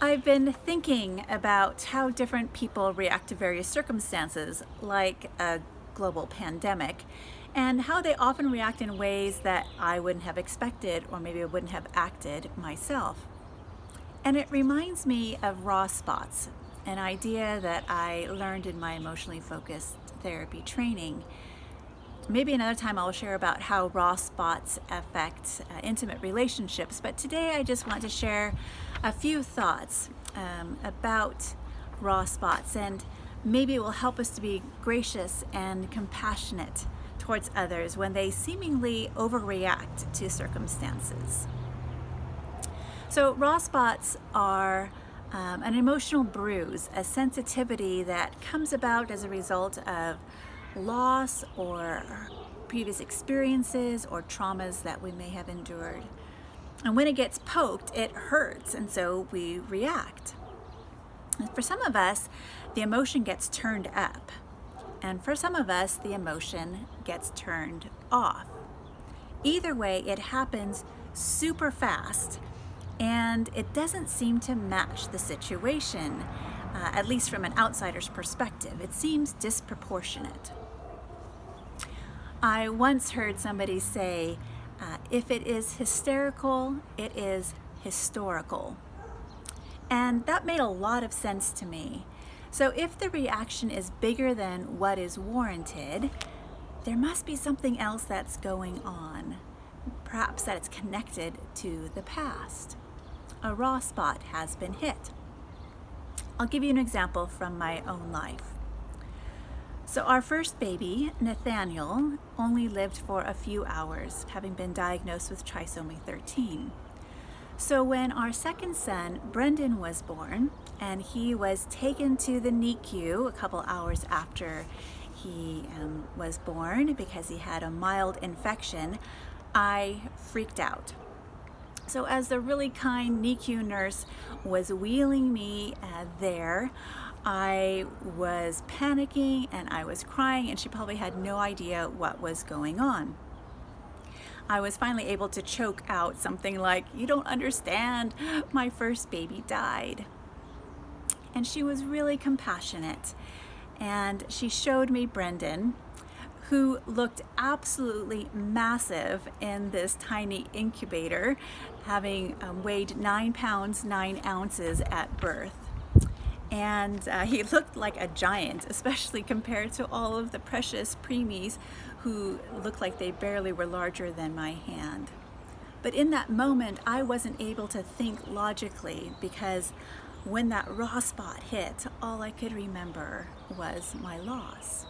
I've been thinking about how different people react to various circumstances, like a global pandemic, and how they often react in ways that I wouldn't have expected or maybe I wouldn't have acted myself. And it reminds me of raw spots, an idea that I learned in my emotionally focused therapy training. Maybe another time I'll share about how raw spots affect intimate relationships, but today I just want to share a few thoughts about raw spots, and maybe it will help us to be gracious and compassionate towards others when they seemingly overreact to circumstances. So raw spots are an emotional bruise, a sensitivity that comes about as a result of loss or previous experiences or traumas that we may have endured. And when it gets poked, it hurts, and so we react. And for some of us, the emotion gets turned up, and for some of us, the emotion gets turned off. Either way, it happens super fast, and it doesn't seem to match the situation, at least from an outsider's perspective. It seems disproportionate. I once heard somebody say, if it is hysterical, it is historical. And that made a lot of sense to me. So if the reaction is bigger than what is warranted, there must be something else that's going on. Perhaps that it's connected to the past. A raw spot has been hit. I'll give you an example from my own life. So our first baby, Nathaniel, only lived for a few hours, having been diagnosed with trisomy 13. So when our second son, Brendan, was born, and he was taken to the NICU a couple hours after he was born because he had a mild infection, I freaked out. So as the really kind NICU nurse was wheeling me there, I was panicking and I was crying, and she probably had no idea what was going on. I was finally able to choke out something like, "You don't understand, my first baby died." And she was really compassionate, and she showed me Brendan, who looked absolutely massive in this tiny incubator, having weighed 9 pounds, 9 ounces at birth. And he looked like a giant, especially compared to all of the precious preemies who looked like they barely were larger than my hand. But in that moment, I wasn't able to think logically, because when that raw spot hit, all I could remember was my loss.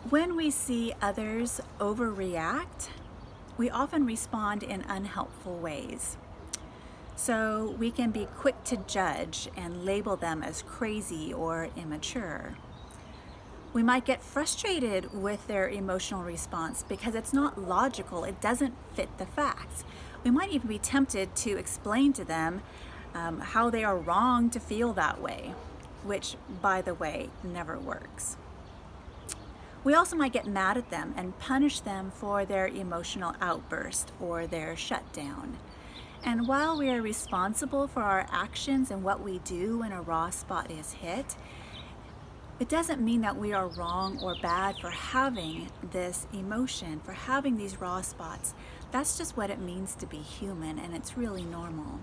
When we see others overreact, we often respond in unhelpful ways. So we can be quick to judge and label them as crazy or immature. We might get frustrated with their emotional response because it's not logical, it doesn't fit the facts. We might even be tempted to explain to them how they are wrong to feel that way, which, by the way, never works. We also might get mad at them and punish them for their emotional outburst or their shutdown. And while we are responsible for our actions and what we do when a raw spot is hit, it doesn't mean that we are wrong or bad for having this emotion, for having these raw spots. That's just what it means to be human, and it's really normal.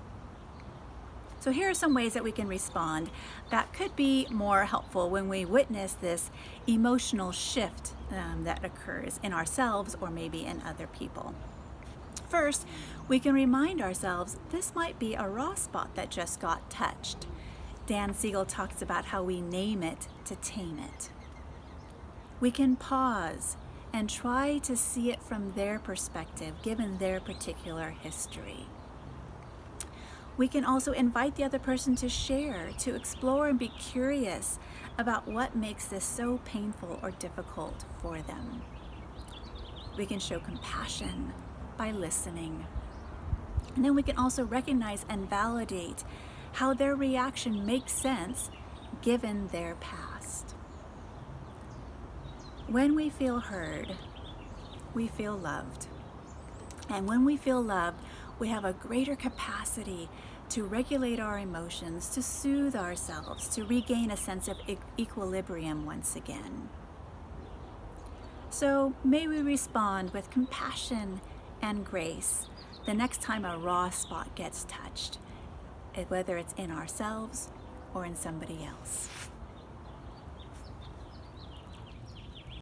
So here are some ways that we can respond that could be more helpful when we witness this emotional shift that occurs in ourselves or maybe in other people. First, we can remind ourselves this might be a raw spot that just got touched. Dan Siegel talks about how we name it to tame it. We can pause and try to see it from their perspective, given their particular history. We can also invite the other person to share, to explore and be curious about what makes this so painful or difficult for them. We can show compassion by listening. And then we can also recognize and validate how their reaction makes sense given their past. When we feel heard, we feel loved. And when we feel loved, we have a greater capacity to regulate our emotions, to soothe ourselves, to regain a sense of equilibrium once again. So may we respond with compassion and grace the next time a raw spot gets touched, whether it's in ourselves or in somebody else.